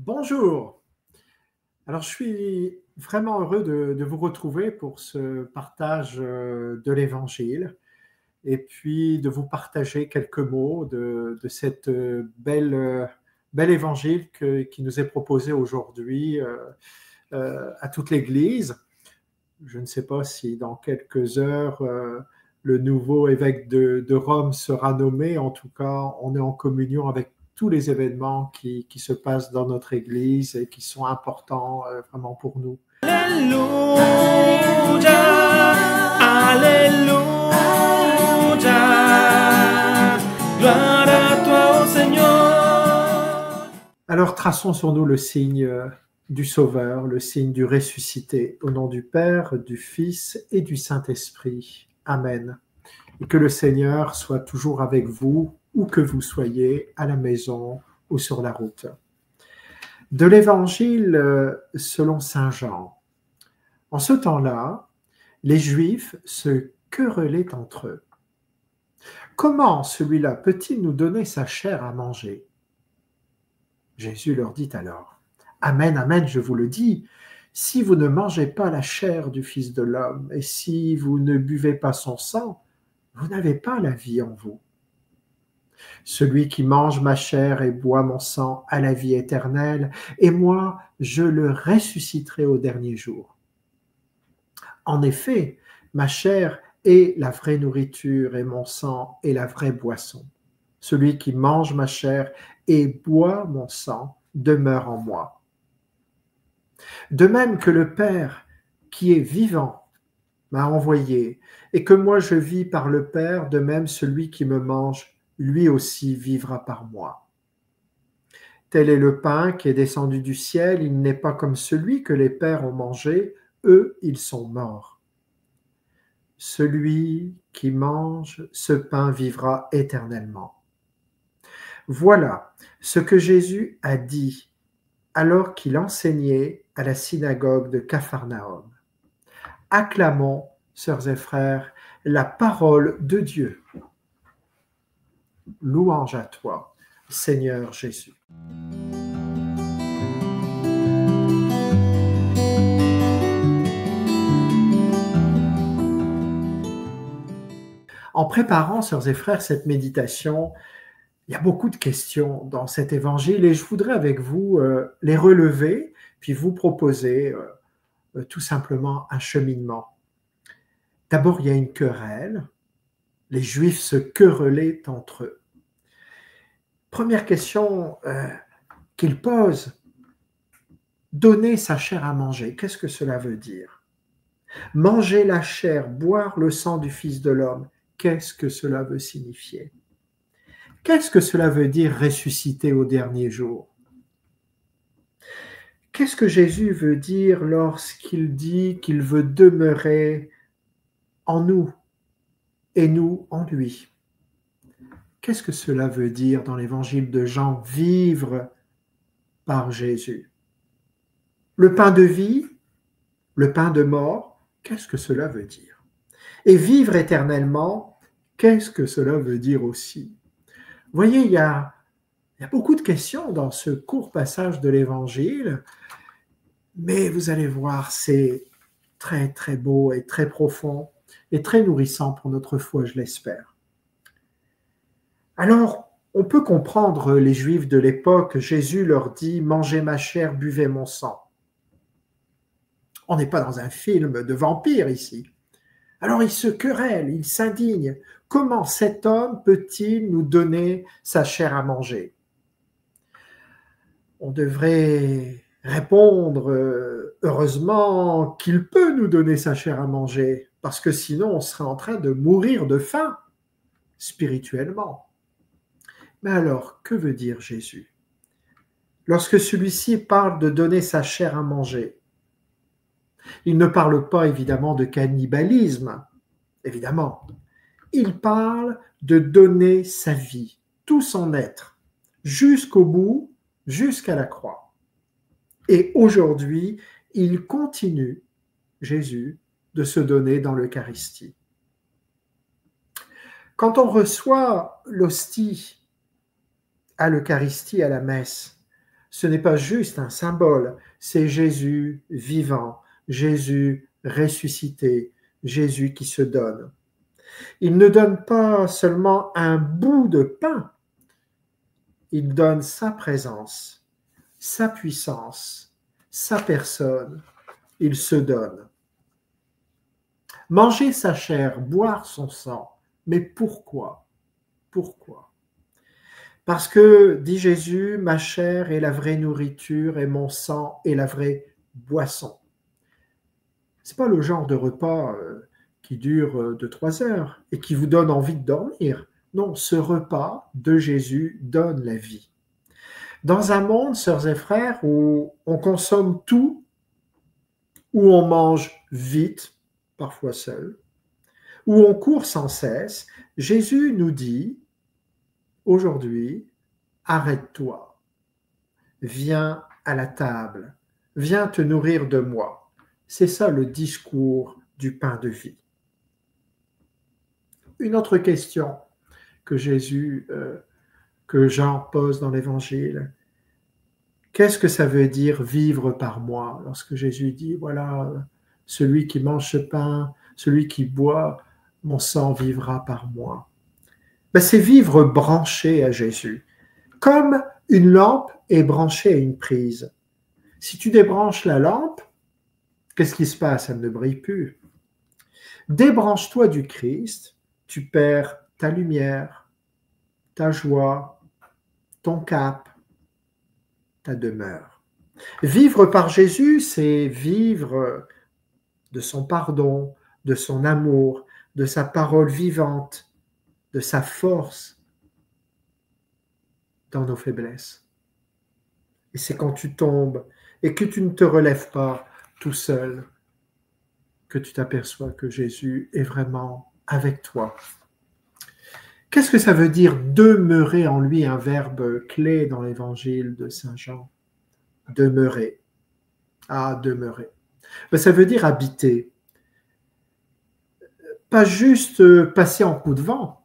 Bonjour. Alors, je suis vraiment heureux de vous retrouver pour ce partage de l'Évangile et puis de vous partager quelques mots de cette bel Évangile qui nous est proposé aujourd'hui à toute l'Église. Je ne sais pas si dans quelques heures, le nouveau évêque de Rome sera nommé. En tout cas, on est en communion avec tous les événements qui se passent dans notre Église et qui sont importants vraiment pour nous. Alléluia, Alléluia, gloire à toi, ô Seigneur. Alors, traçons sur nous le signe du Sauveur, le signe du ressuscité, au nom du Père, du Fils et du Saint-Esprit. Amen. Et que le Seigneur soit toujours avec vous, où que vous soyez, à la maison ou sur la route. De l'Évangile selon saint Jean. En ce temps-là, les Juifs se querellaient entre eux. Comment celui-là peut-il nous donner sa chair à manger? Jésus leur dit alors, Amen, amen, je vous le dis, si vous ne mangez pas la chair du Fils de l'homme et si vous ne buvez pas son sang, vous n'avez pas la vie en vous. Celui qui mange ma chair et boit mon sang a la vie éternelle, et moi, je le ressusciterai au dernier jour. En effet, ma chair est la vraie nourriture et mon sang est la vraie boisson. Celui qui mange ma chair et boit mon sang demeure en moi. De même que le Père, qui est vivant, m'a envoyé, et que moi je vis par le Père, de même celui qui me mange, lui aussi vivra par moi. Tel est le pain qui est descendu du ciel, il n'est pas comme celui que les pères ont mangé, eux, ils sont morts. Celui qui mange ce pain vivra éternellement. Voilà ce que Jésus a dit alors qu'il enseignait à la synagogue de Capharnaüm. Acclamons, sœurs et frères, la parole de Dieu. Louange à toi, Seigneur Jésus. En préparant, sœurs et frères, cette méditation, il y a beaucoup de questions dans cet évangile et je voudrais avec vous les relever, puis vous proposer tout simplement un cheminement. D'abord, il y a une querelle. Les Juifs se querellaient entre eux. Première question qu'ils posent, donner sa chair à manger, qu'est-ce que cela veut dire? Manger la chair, boire le sang du Fils de l'homme, qu'est-ce que cela veut signifier? Qu'est-ce que cela veut dire ressusciter au dernier jour? Qu'est-ce que Jésus veut dire lorsqu'il dit qu'il veut demeurer en nous et nous en lui? Qu'est-ce que cela veut dire dans l'évangile de Jean, vivre par Jésus? Le pain de vie, le pain de mort, qu'est-ce que cela veut dire? Et vivre éternellement, qu'est-ce que cela veut dire aussi? Vous voyez, il y a beaucoup de questions dans ce court passage de l'Évangile, mais vous allez voir, c'est très très beau et très profond et très nourrissant pour notre foi, je l'espère. Alors, on peut comprendre les Juifs de l'époque, Jésus leur dit « Mangez ma chair, buvez mon sang ». On n'est pas dans un film de vampire ici. Alors ils se querellent, ils s'indignent. Comment cet homme peut-il nous donner sa chair à manger? On devrait répondre heureusement qu'il peut nous donner sa chair à manger, parce que sinon on serait en train de mourir de faim, spirituellement. Mais alors, que veut dire Jésus? Lorsque celui-ci parle de donner sa chair à manger, il ne parle pas évidemment de cannibalisme, évidemment. Il parle de donner sa vie, tout son être, jusqu'au bout, jusqu'à la croix. Et aujourd'hui, il continue, Jésus, de se donner dans l'Eucharistie. Quand on reçoit l'hostie à l'Eucharistie, à la messe, ce n'est pas juste un symbole, c'est Jésus vivant, Jésus ressuscité, Jésus qui se donne. Il ne donne pas seulement un bout de pain, il donne sa présence, sa puissance, sa personne, il se donne. Manger sa chair, boire son sang, mais pourquoi? Pourquoi? Parce que, dit Jésus, ma chair est la vraie nourriture et mon sang est la vraie boisson. Ce n'est pas le genre de repas qui dure 2-3 heures et qui vous donne envie de dormir. Non, ce repas de Jésus donne la vie. Dans un monde, sœurs et frères, où on consomme tout, où on mange vite, parfois seul, où on court sans cesse, Jésus nous dit, aujourd'hui, arrête-toi, viens à la table, viens te nourrir de moi. C'est ça le discours du pain de vie. Une autre question que Jean pose dans l'Évangile, qu'est-ce que ça veut dire vivre par moi? Lorsque Jésus dit, voilà, celui qui mange ce pain, celui qui boit mon sang vivra par moi. Ben, c'est vivre branché à Jésus, comme une lampe est branchée à une prise. Si tu débranches la lampe, qu'est-ce qui se passe? Elle ne brille plus. Débranche-toi du Christ, tu perds ta lumière, ta joie, ton cap, ta demeure. Vivre par Jésus, c'est vivre de son pardon, de son amour, de sa parole vivante, de sa force dans nos faiblesses. Et c'est quand tu tombes et que tu ne te relèves pas tout seul que tu t'aperçois que Jésus est vraiment avec toi. Qu'est-ce que ça veut dire demeurer en lui, un verbe clé dans l'évangile de Saint Jean? Demeurer. Ah, demeurer. Ben, ça veut dire habiter. Pas juste passer en coup de vent.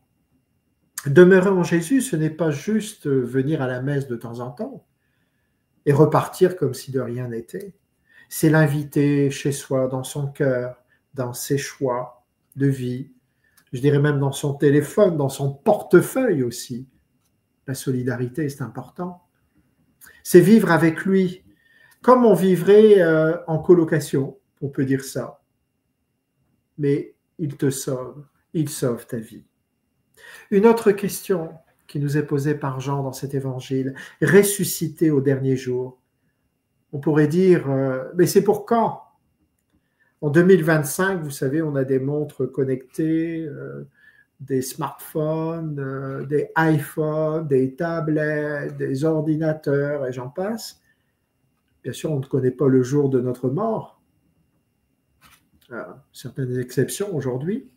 Demeurer en Jésus, ce n'est pas juste venir à la messe de temps en temps et repartir comme si de rien n'était. C'est l'inviter chez soi, dans son cœur, dans ses choix de vie, je dirais même dans son téléphone, dans son portefeuille aussi. La solidarité, c'est important. C'est vivre avec lui, comme on vivrait en colocation, on peut dire ça. Mais il te sauve, il sauve ta vie. Une autre question qui nous est posée par Jean dans cet évangile, ressuscité au dernier jour. On pourrait dire, mais c'est pour quand? En 2025, vous savez, on a des montres connectées, des smartphones, des iPhones, des tablettes, des ordinateurs, et j'en passe. Bien sûr, on ne connaît pas le jour de notre mort. Certaines exceptions aujourd'hui.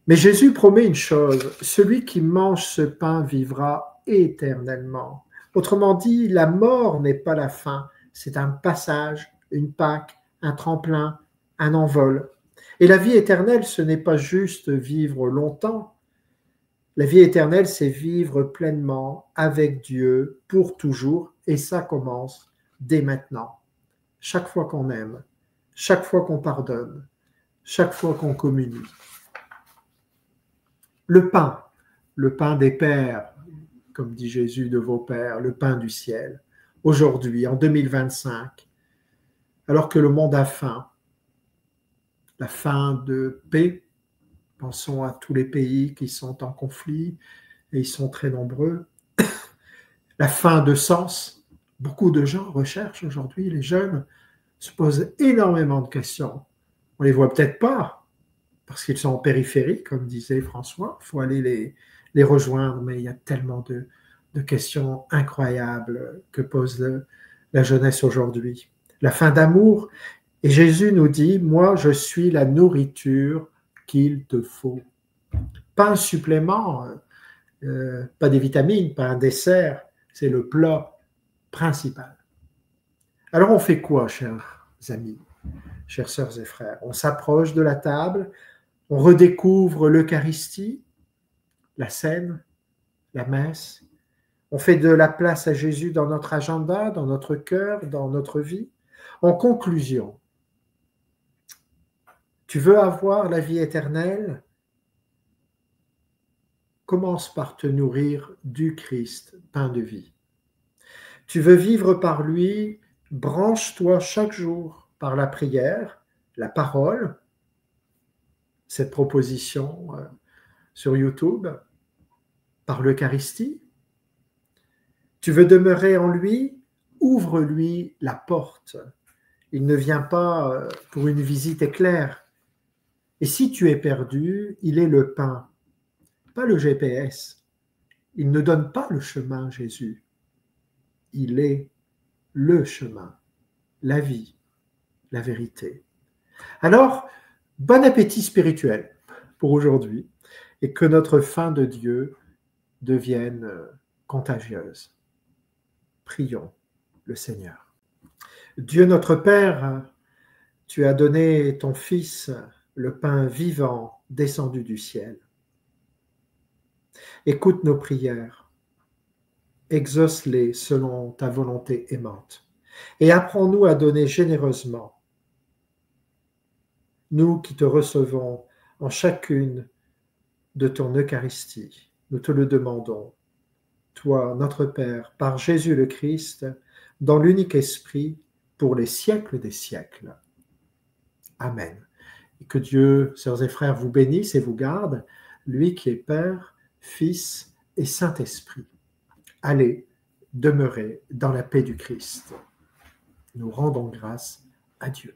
Mais Jésus promet une chose, celui qui mange ce pain vivra éternellement. Autrement dit, la mort n'est pas la fin, c'est un passage, une Pâque, un tremplin, un envol. Et la vie éternelle, ce n'est pas juste vivre longtemps. La vie éternelle, c'est vivre pleinement avec Dieu pour toujours, et ça commence dès maintenant. Chaque fois qu'on aime, chaque fois qu'on pardonne, chaque fois qu'on communie. Le pain des pères, comme dit Jésus de vos pères, le pain du ciel. Aujourd'hui, en 2025, alors que le monde a faim, la faim de paix, pensons à tous les pays qui sont en conflit, et ils sont très nombreux, la faim de sens, beaucoup de gens recherchent aujourd'hui, les jeunes se posent énormément de questions. On ne les voit peut-être pas, parce qu'ils sont en périphérie, comme disait François, il faut aller les rejoindre, mais il y a tellement de questions incroyables que pose la jeunesse aujourd'hui. La faim d'amour, et Jésus nous dit, moi je suis la nourriture qu'il te faut. Pas un supplément, pas des vitamines, pas un dessert, c'est le plat principal. Alors on fait quoi, chers amis, chères sœurs et frères? On s'approche de la table, on redécouvre l'Eucharistie, la scène, la messe. On fait de la place à Jésus dans notre agenda, dans notre cœur, dans notre vie. En conclusion, tu veux avoir la vie éternelle? Commence par te nourrir du Christ, pain de vie. Tu veux vivre par lui? Branche-toi chaque jour par la prière, la parole, cette proposition sur YouTube, par l'Eucharistie. Tu veux demeurer en lui? Ouvre-lui la porte. Il ne vient pas pour une visite éclair. Et si tu es perdu, il est le pain, pas le GPS. Il ne donne pas le chemin, Jésus. Il est le chemin, la vie, la vérité. Alors, bon appétit spirituel pour aujourd'hui et que notre faim de Dieu devienne contagieuse. Prions le Seigneur. Dieu notre Père, tu as donné ton Fils, le pain vivant descendu du ciel. Écoute nos prières, exauce-les selon ta volonté aimante, et apprends-nous à donner généreusement. Nous qui te recevons en chacune de ton Eucharistie, nous te le demandons, toi, notre Père, par Jésus le Christ, dans l'unique Esprit, pour les siècles des siècles. Amen. Et que Dieu, sœurs et frères, vous bénisse et vous garde, lui qui est Père, Fils et Saint-Esprit. Allez, demeurez dans la paix du Christ. Nous rendons grâce à Dieu.